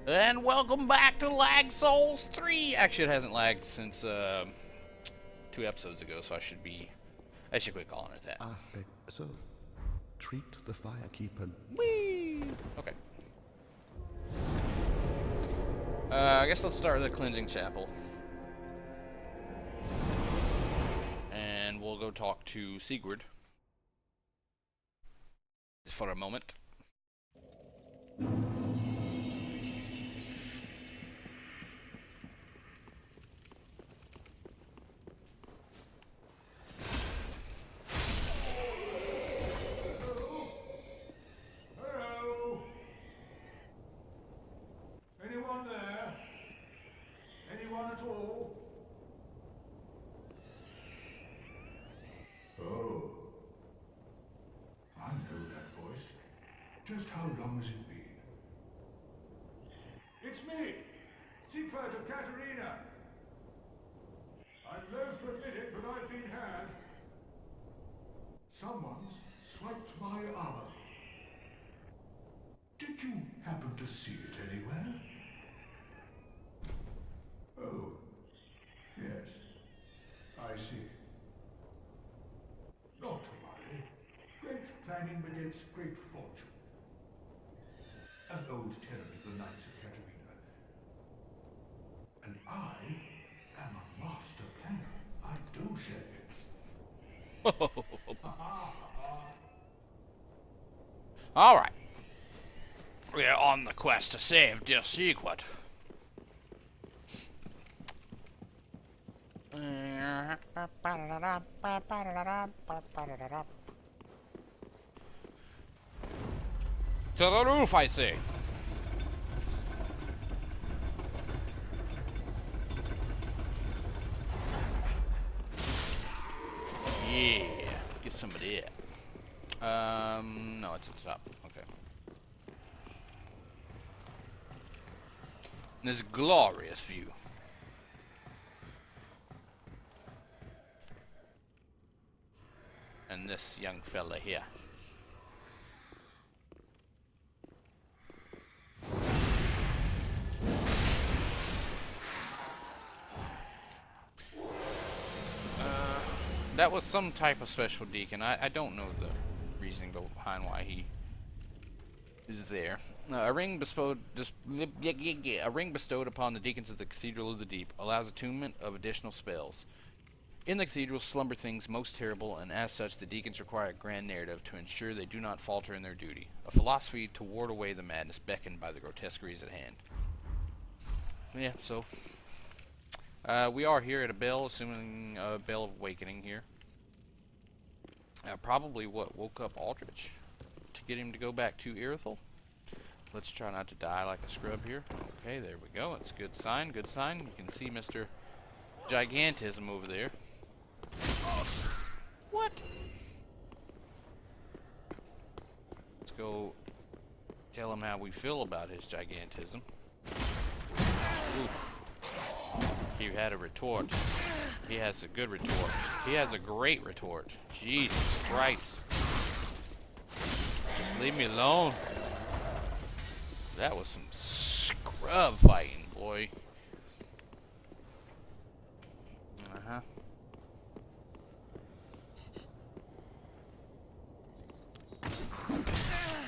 And welcome back to Lag Souls 3! Actually, it hasn't lagged since 2 episodes ago, so I should quit calling it that. So, treat the firekeep and... Whee! Okay. I guess let's start with the cleansing chapel. And we'll go talk to Sigurd. Just for a moment. Just how long has it been? It's me, Siegfried of Katerina. I'm loath to admit it, but I've been had. Someone's swiped my armor. Did you happen to see it anywhere? Oh, yes, I see. Not to worry. Great planning begets great fortune. An old tenant of the Knights of Katerina. And I am a master planner, I do say. Alright. We're on the quest to save dear Sigurd. To the roof, I say. Yeah, get some of that. No, it's at the top. Okay. This glorious view. And this young fella here. That was some type of special deacon. I don't know the reasoning behind why he is there. A ring bestowed upon the deacons of the Cathedral of the Deep allows attunement of additional spells. In the cathedral slumber things most terrible, and as such the deacons require a grand narrative to ensure they do not falter in their duty. A philosophy to ward away the madness beckoned by the grotesqueries at hand. Yeah, so we are here at a bell, assuming a bell of awakening here. Probably what woke up Aldrich to get him to go back to Irithyll. Let's try not to die like a scrub here. Okay, there we go. That's a good sign, good sign. You can see Mr. Gigantism over there. What? Let's go tell him how we feel about his gigantism. Oof. He had a retort. He has a good retort. He has a great retort. Jesus Christ. Just leave me alone. That was some scrub fighting, boy. Uh-huh.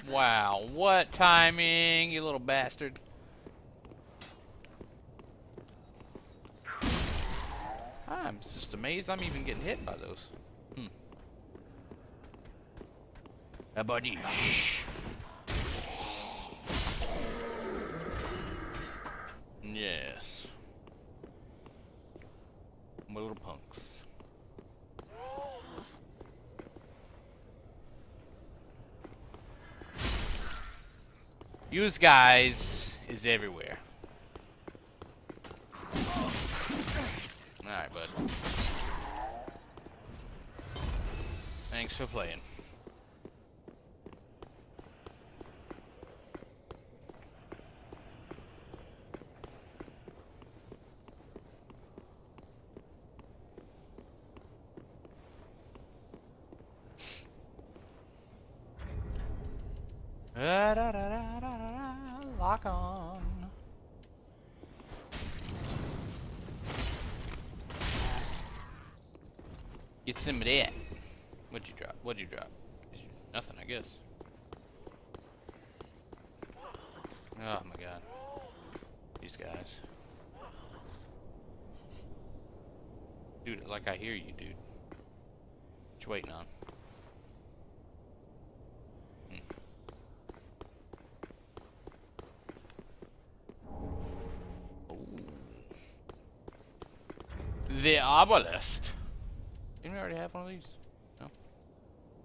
Wow, what timing, you little bastard. I'm just amazed I'm even getting hit by those. A buddy. Yes. My little punks. Use guys is everywhere. Alright, bud. Thanks for playing. Lock on. Get some of that. What'd you drop? What'd you drop? Nothing, I guess. Oh my god. These guys. Dude, like I hear you, dude. What you waiting on? The obelisk. Didn't we already have one of these? No.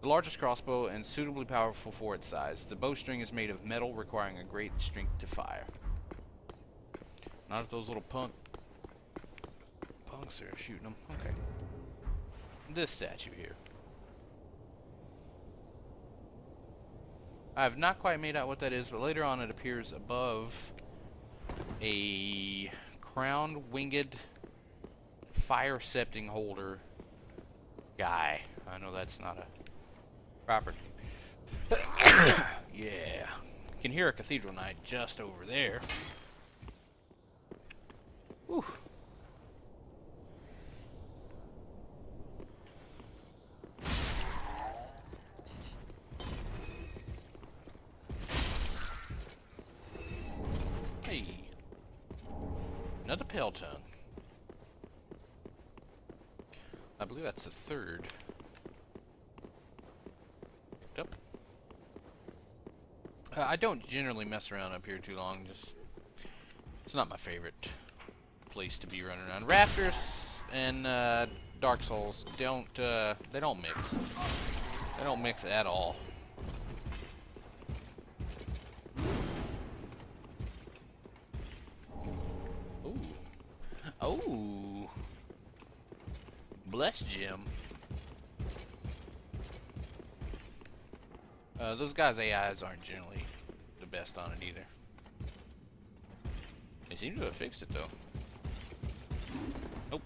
The largest crossbow and suitably powerful for its size. The bowstring is made of metal, requiring a great strength to fire. Not if those little punks are shooting them. Okay. This statue here. I have not quite made out what that is, but later on it appears above a crowned winged fire scepting holder guy. I know that's not a proper yeah. You can hear a cathedral knight just over there. Whew. Hey. Another pale tongue. I believe that's the third. Picked up. I don't generally mess around up here too long. Just, it's not my favorite place to be running around. Raptors and Dark Souls don't they don't mix. They don't mix at all. Ooh. Oh. Bless Jim. Those guys' AIs aren't generally the best on it either. They seem to have fixed it though. Nope.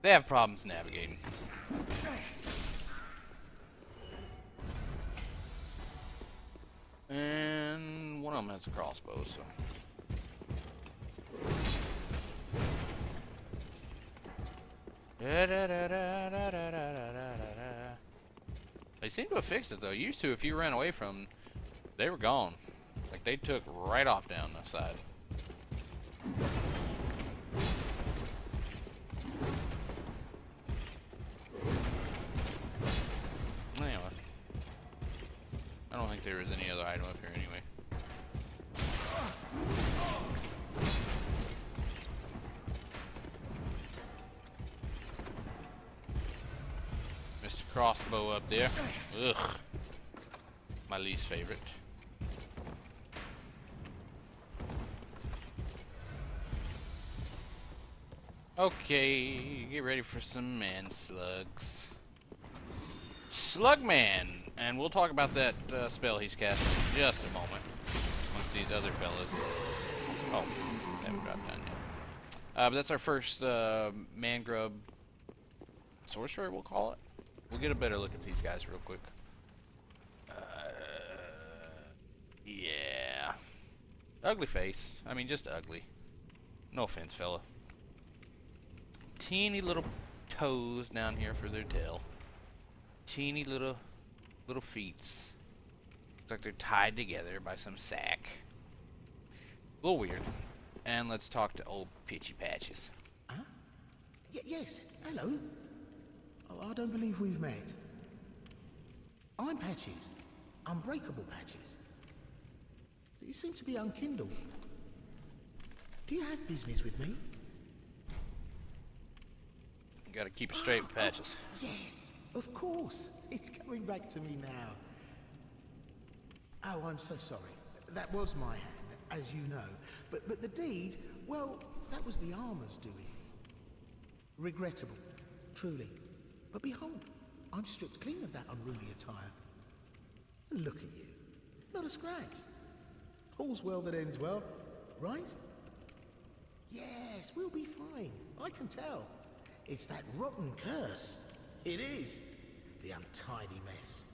They have problems navigating. And one of them has a crossbow, so. They seem to have fixed it though. Used to, if you ran away from them, they were gone. Like they took right off down the side. Anyway, I don't think there is any other item up here anyway. Mr. Crossbow up there. Ugh. My least favorite. Okay, get ready for some man slugs. Slugman! And we'll talk about that spell he's casting in just a moment. Once these other fellas... Oh, they haven't dropped down yet. But that's our first man grub sorcerer, we'll call it. We'll get a better look at these guys real quick. Yeah. Ugly face. I mean, just ugly. No offense, fella. Teeny little toes down here for their tail. Teeny little feets. Looks like they're tied together by some sack. A little weird. And let's talk to old Pitchy Patches. Huh? Yes, hello. Oh, I don't believe we've met. I'm Patches. Unbreakable Patches. You seem to be unkindled. Do you have business with me? You gotta keep it straight with Patches. Yes, of course. It's coming back to me now. Oh, I'm so sorry. That was my hand, as you know. But the deed, well, that was the armor's doing. Regrettable, truly. But behold, I'm stripped clean of that unruly attire. And look at you. Not a scratch. All's well that ends well, right? Yes, we'll be fine. I can tell. It's that rotten curse. It is. The untidy mess.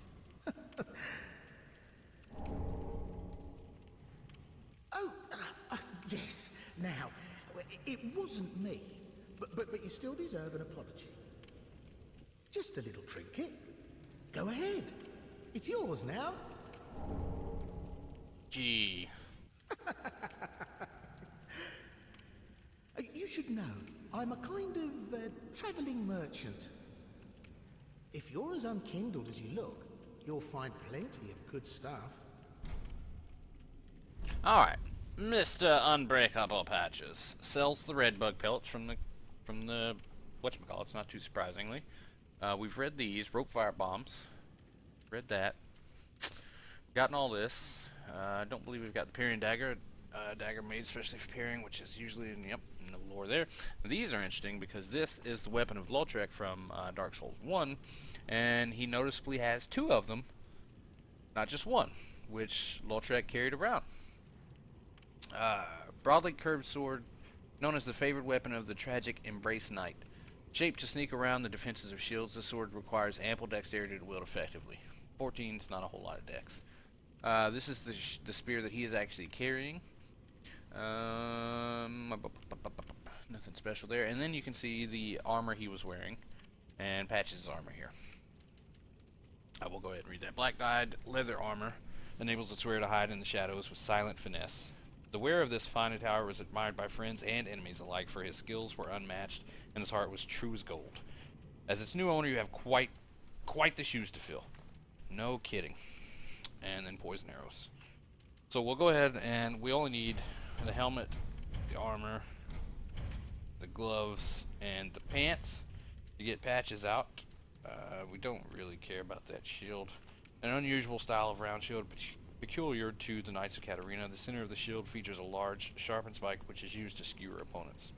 Oh, yes. Now, wasn't me, but you still deserve an apology. Just a little trinket. Go ahead. It's yours now. Gee. You should know, I'm a kind of travelling merchant. If you're as unkindled as you look, you'll find plenty of good stuff. Alright. Mr. Unbreakable Patches sells the red bug pellets from the whatchamacallits, not too surprisingly. We've read these, rope fire bombs. Read that. Gotten all this. I don't believe we've got the parrying dagger. Dagger made especially for parrying, which is usually in the lore there. These are interesting because this is the weapon of Lautrec from Dark Souls 1, and he noticeably has 2 of them, not just one, which Lautrec carried around. Broadly curved sword, known as the favorite weapon of the tragic Embrace Knight. Shaped to sneak around the defenses of shields, this sword requires ample dexterity to wield effectively. 14 is not a whole lot of dex. This is the spear that he is actually carrying. Nothing special there. And then you can see the armor he was wearing, and Patch's armor here. I will go ahead and read that. Black dyed leather armor enables its wearer to hide in the shadows with silent finesse. The wearer of this fine attire was admired by friends and enemies alike, for his skills were unmatched and his heart was true as gold. As its new owner, you have quite the shoes to fill. No kidding. And then poison arrows. So we'll go ahead and we only need the helmet, the armor, the gloves, and the pants to get Patches out. We don't really care about that shield. An unusual style of round shield, peculiar to the Knights of Katarina. The center of the shield features a large, sharpened spike which is used to skewer opponents.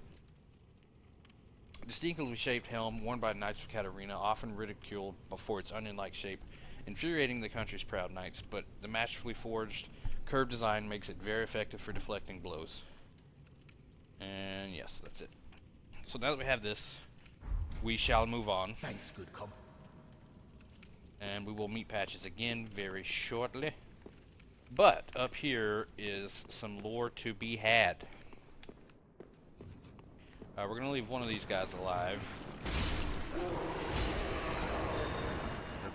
Distinctly shaped helm worn by Knights of Katarina, often ridiculed for its onion-like shape, infuriating the country's proud knights, but the masterfully forged, curved design makes it very effective for deflecting blows. And yes, that's it. So now that we have this, we shall move on. Thanks, good com. And we will meet Patches again very shortly. But up here is some lore to be had. We're going to leave one of these guys alive. It'll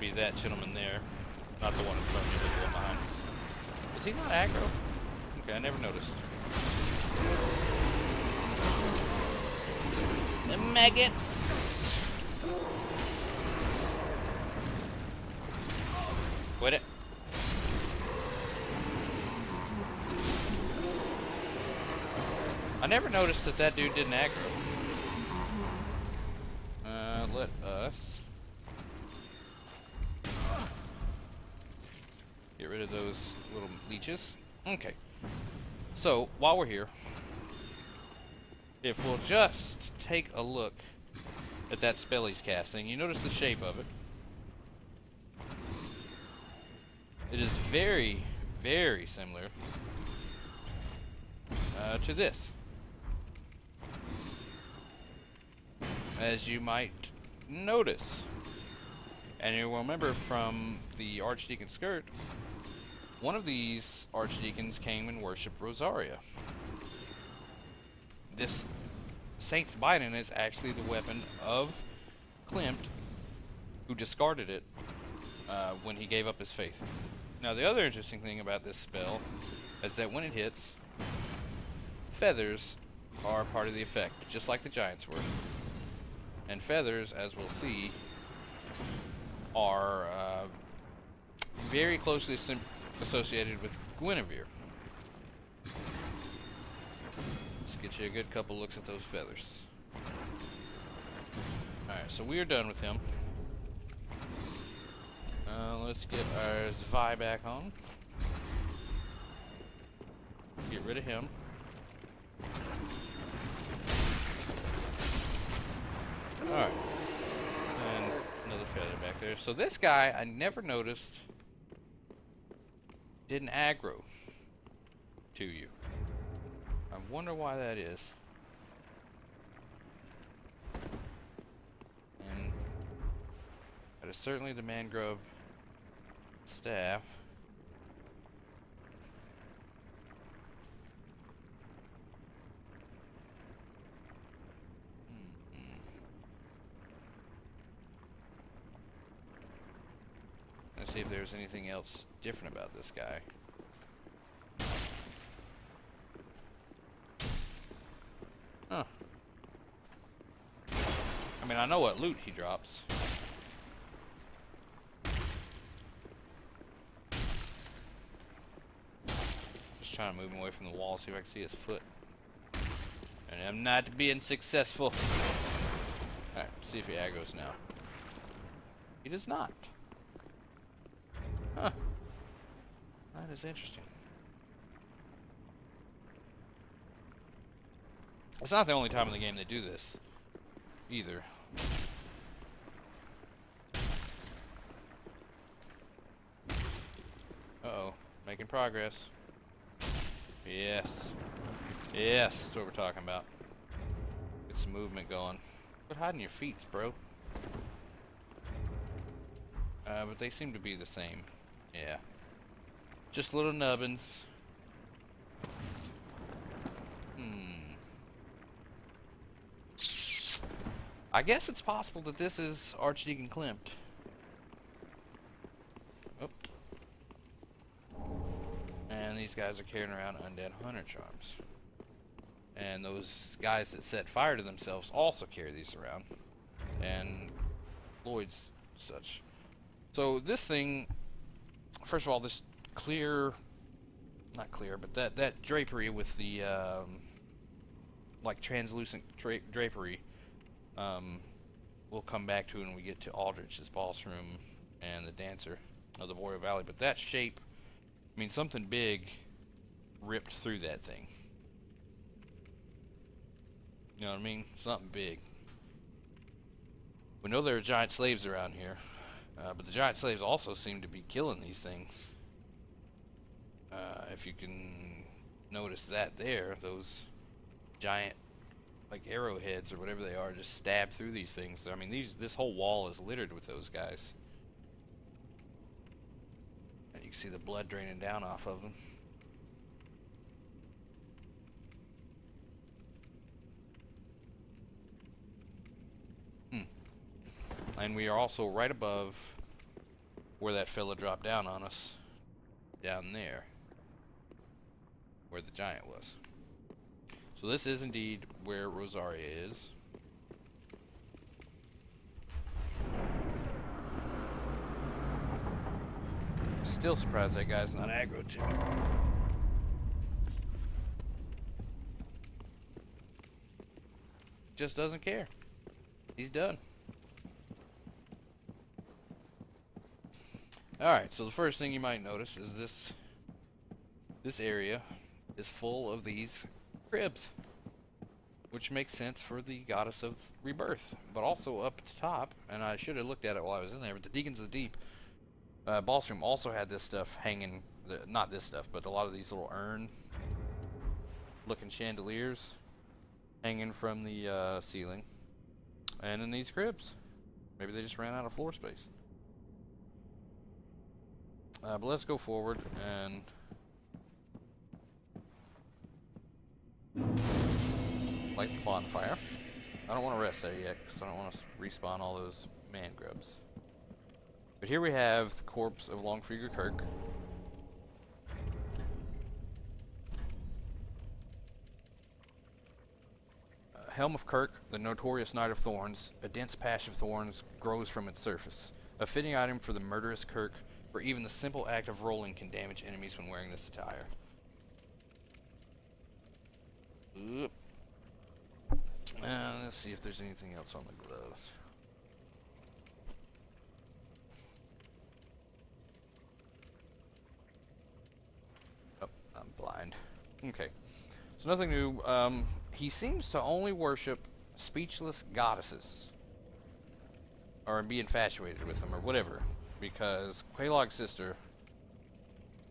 be that gentleman there. Not the one in front of me, but the one behind. Is he not aggro? Okay, I never noticed. The maggots! Quit it. I never noticed that dude didn't aggro. Let us get rid of those little leeches. Okay. So, while we're here, if we'll just take a look at that spell he's casting, you notice the shape of it. It is very, very similar to this. As you might notice. And you will remember from the Archdeacon skirt, one of these archdeacons came and worshipped Rosaria. This Saint's Bidon is actually the weapon of Klimt, who discarded it when he gave up his faith. Now, the other interesting thing about this spell is that when it hits, feathers are part of the effect, just like the Giant's were. And feathers, as we'll see, are very closely associated with Guinevere. Let's get you a good couple looks at those feathers. Alright, so we are done with him. Let's get our Zvi back on. Get rid of him. Alright. And another feather back there. So this guy, I never noticed, didn't aggro to you. I wonder why that is. And that is certainly the mangrove staff. Let's see if there's anything else different about this guy. Huh. I mean, I know what loot he drops. Just trying to move him away from the wall, see if I can see his foot. And I'm not being successful. Alright, see if he aggroes now. He does not. Huh. That is interesting. It's not the only time in the game they do this, either. Uh-oh. Making progress. Yes. Yes, that's what we're talking about. Get some movement going. Quit hiding your feet, bro. But they seem to be the same. Yeah. Just little nubbins. I guess it's possible that this is Archdeacon Klimt. Oh. And these guys are carrying around undead hunter charms. And those guys that set fire to themselves also carry these around. And Lloyd's such. So this thing, first of all, this clear, not clear, but that drapery with the like translucent drapery, we'll come back to when we get to Aldrich's boss room and the dancer of the Boreal Valley. But that shape, I mean, something big ripped through that thing. You know what I mean? Something big. We know there are giant slaves around here, but the giant slaves also seem to be killing these things. If you can notice that there, those giant, like arrowheads or whatever they are, just stab through these things. I mean, this whole wall is littered with those guys. And you can see the blood draining down off of them. And we are also right above where that fella dropped down on us. Down there. Where the giant was. So this is indeed where Rosaria is. Still surprised that guy's not aggro to me. Just doesn't care. He's done. Alright, so the first thing you might notice is this area is full of these cribs, which makes sense for the goddess of rebirth. But also up at the top, and I should have looked at it while I was in there, but the Deacons of the Deep boss room also had this stuff hanging, not this stuff, but a lot of these little urn looking chandeliers hanging from the ceiling, and in these cribs. Maybe they just ran out of floor space. But let's go forward and light the bonfire. I don't want to rest there yet because I don't want to respawn all those man grubs. But here we have the corpse of Longfigure Kirk. Helm of Kirk, the notorious Knight of Thorns. A dense patch of thorns grows from its surface. A fitting item for the murderous Kirk, for even the simple act of rolling can damage enemies when wearing this attire. Oop. Let's see if there's anything else on the gloves. Oh, I'm blind. Okay. So nothing new. He seems to only worship speechless goddesses. Or be infatuated with them, or whatever. Because Quelaag's sister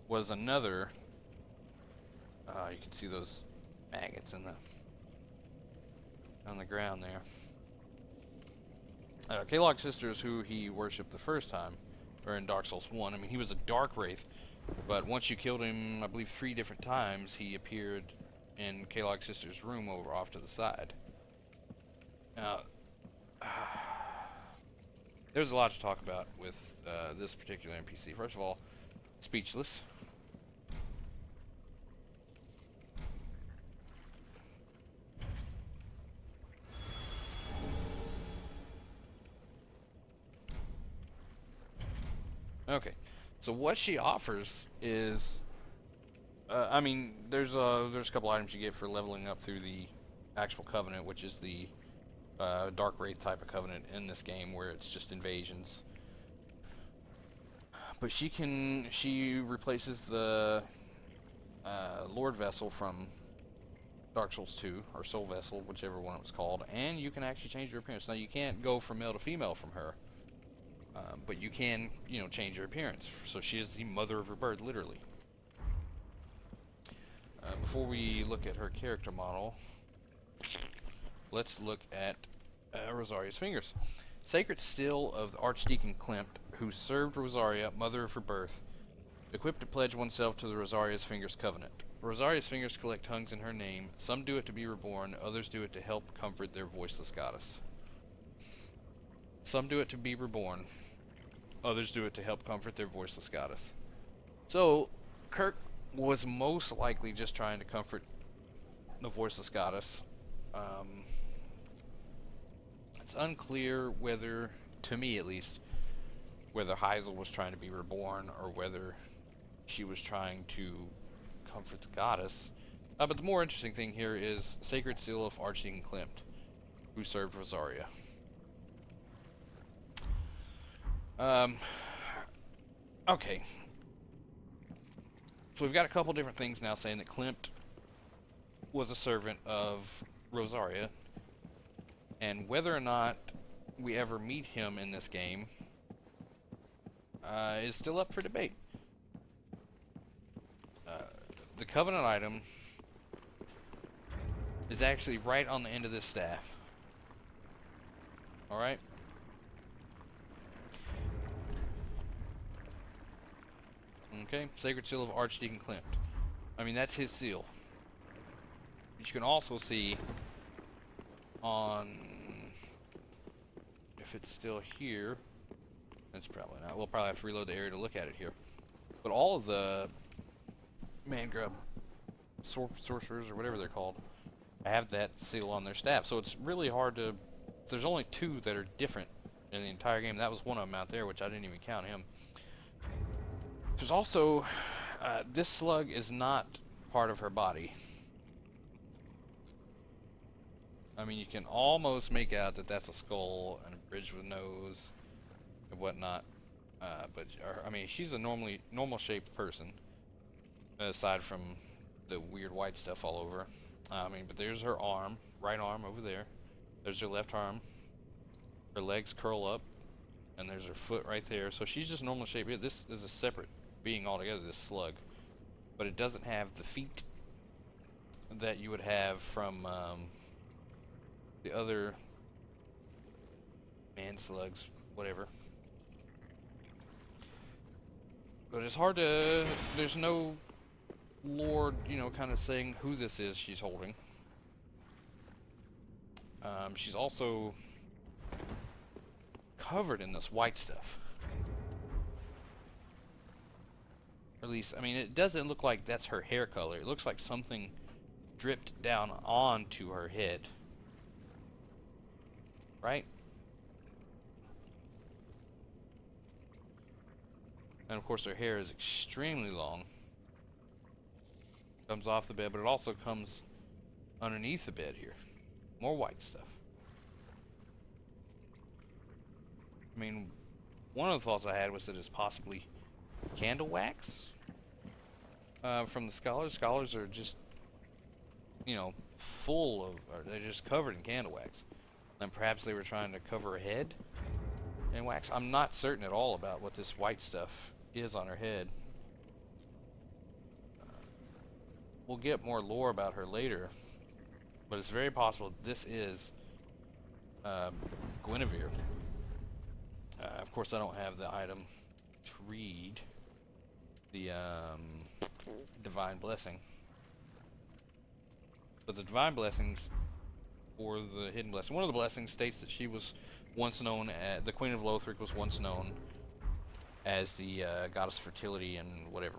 was another. You can see those maggots in on the ground there. Quelaag's sister is who he worshipped the first time, or in Dark Souls 1. I mean, he was a dark wraith, but once you killed him, I believe 3 different times, he appeared in Quelaag's sister's room over off to the side. Now, There's a lot to talk about with this particular NPC. First of all, speechless. Okay, so what she offers is, I mean, there's a couple items you get for leveling up through the actual covenant, which is the Dark Wraith type of covenant in this game, where it's just invasions. But she replaces the Lord Vessel from Dark Souls 2, or Soul Vessel, whichever one it was called, and you can actually change her appearance. Now, you can't go from male to female from her, but you can, change her appearance. So she is the mother of her bird, literally. Before we look at her character model, let's look at Rosaria's fingers. Sacred Seal of the Archdeacon Klimt, who served Rosaria, mother of her birth, equipped to pledge oneself to the Rosaria's Fingers Covenant. Rosaria's fingers collect tongues in her name. Some do it to be reborn, others do it to help comfort their voiceless goddess. Some do it to be reborn, others do it to help comfort their voiceless goddess. So, Kirk was most likely just trying to comfort the voiceless goddess. It's unclear whether, to me at least, whether Heisel was trying to be reborn or whether she was trying to comfort the goddess. But the more interesting thing here is Sacred Seal of Archdeacon Klimt, who served Rosaria. Okay. So we've got a couple different things now saying that Klimt was a servant of Rosaria, and whether or not we ever meet him in this game is still up for debate. The Covenant item is actually right on the end of this staff. Alright? Okay, Sacred Seal of Archdeacon Klimt. I mean, that's his seal. But you can also see on, if it's still here, it's probably not. We'll probably have to reload the area to look at it here. But all of the man-grub sorcerers, or whatever they're called, have that seal on their staff. So it's really hard to... There's only two that are different in the entire game. That was one of them out there, which I didn't even count him. There's also... this slug is not part of her body. I mean, you can almost make out that that's a skull and a bridge with a nose and whatnot. But, I mean, she's a normal-shaped person, aside from the weird white stuff all over. I mean, but there's her arm, right arm over there. There's her left arm. Her legs curl up, and there's her foot right there. So she's just normal shape. This is a separate being altogether, this slug. But it doesn't have the feet that you would have from the other man slugs, whatever. But it's hard to... There's no lore, kind of saying who this is she's holding. She's also covered in this white stuff. Or at least, I mean, it doesn't look like that's her hair color. It looks like something dripped down onto her head. Right? And of course her hair is extremely long. Comes off the bed, but it also comes underneath the bed here. More white stuff. I mean, one of the thoughts I had was that it's possibly candle wax from the scholars. Scholars are just, full of, or they're just covered in candle wax. And perhaps they were trying to cover her head in wax. I'm not certain at all about what this white stuff is on her head. We'll get more lore about her later, but it's very possible this is Guinevere. Of course, I don't have the item to read the Divine Blessing. But the Divine Blessings, or the Hidden Blessing, one of the blessings states that she was once known as the Queen of Lothric was once known as the goddess of fertility and whatever.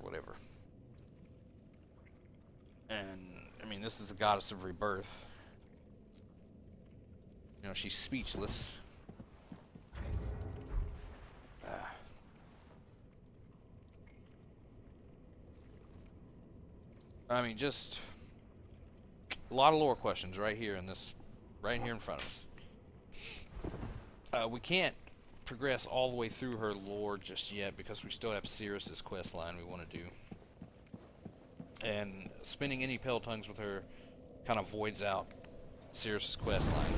And I mean, this is the goddess of rebirth. You know, she's speechless. I mean, just a lot of lore questions right here in this, right here in front of us. We can't progress all the way through her lore just yet because we still have Cirrus's quest line we want to do. And spending any pale tongues with her kind of voids out Cirrus's quest line.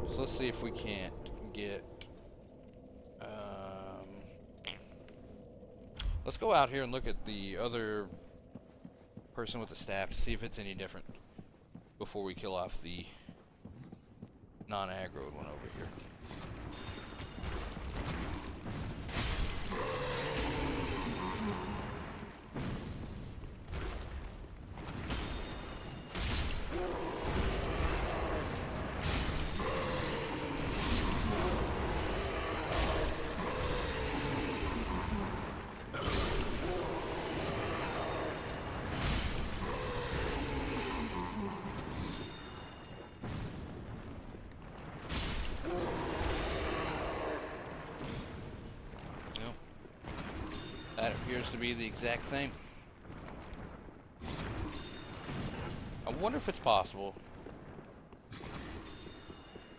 So let's see if we can't get... let's go out here and look at the other person with the staff to see if it's any different before we kill off the non-aggroed one over here. That appears to be the exact same. I wonder if it's possible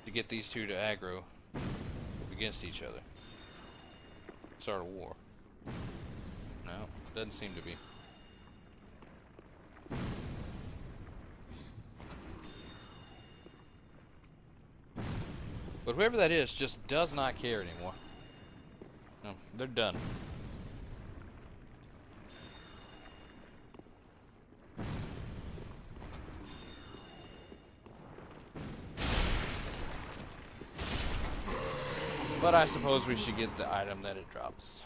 to get these two to aggro against each other. Start a war. No, doesn't seem to be. But whoever that is just does not care anymore. No, they're done. But I suppose we should get the item that it drops.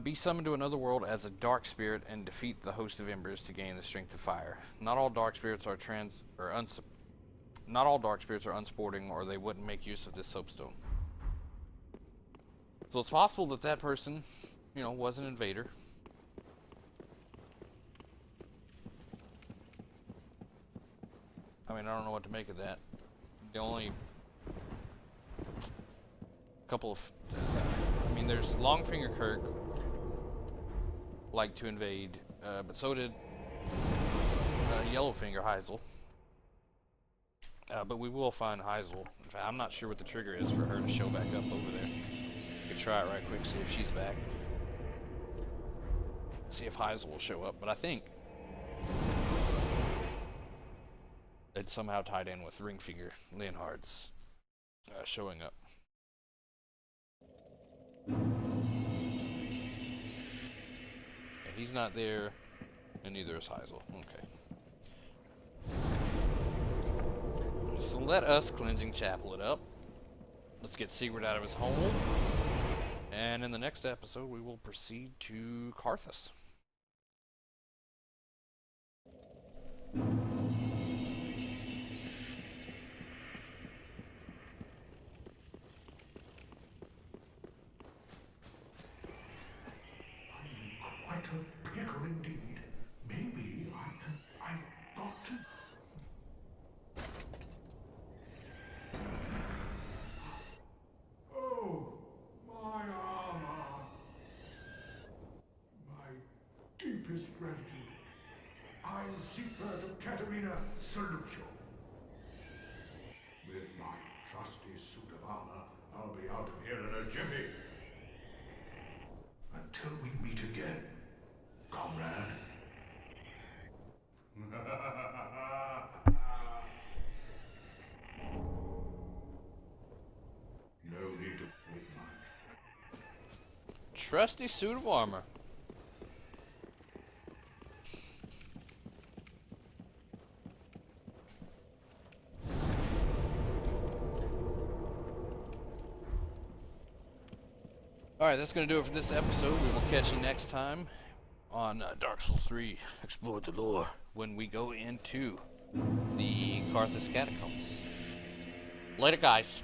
Be summoned to another world as a dark spirit and defeat the host of embers to gain the strength of fire. Not all dark spirits are not all dark spirits are unsporting, or they wouldn't make use of this soapstone. So it's possible that that person, you know, was an invader. I mean, I don't know what to make of that. The only couple of... I mean, there's Longfinger Kirk liked to invade, but so did Yellowfinger Heisel. But we will find Heisel. In fact, I'm not sure what the trigger is for her to show back up over there. We could try it right quick, see if she's back. See if Heisel will show up, but I think it somehow tied in with Ringfinger Leonhard's showing up. Yeah, he's not there, and neither is Heisel. Okay. So let us Cleansing Chapel it up. Let's get Sigurd out of his hole. And in the next episode, we will proceed to Karthus. Quite a pickle indeed. Maybe I've got to... Oh, my armor. My deepest gratitude. I'll Siegfried of Katarina salute you. With my trusty suit of armor, I'll be out of here in a jiffy. Until we meet again, comrade. No need to wait my... Trusty suit of armor. Alright, that's going to do it for this episode. We will catch you next time on Dark Souls 3 Explore the Lore when we go into the Carthus Catacombs. Later, guys.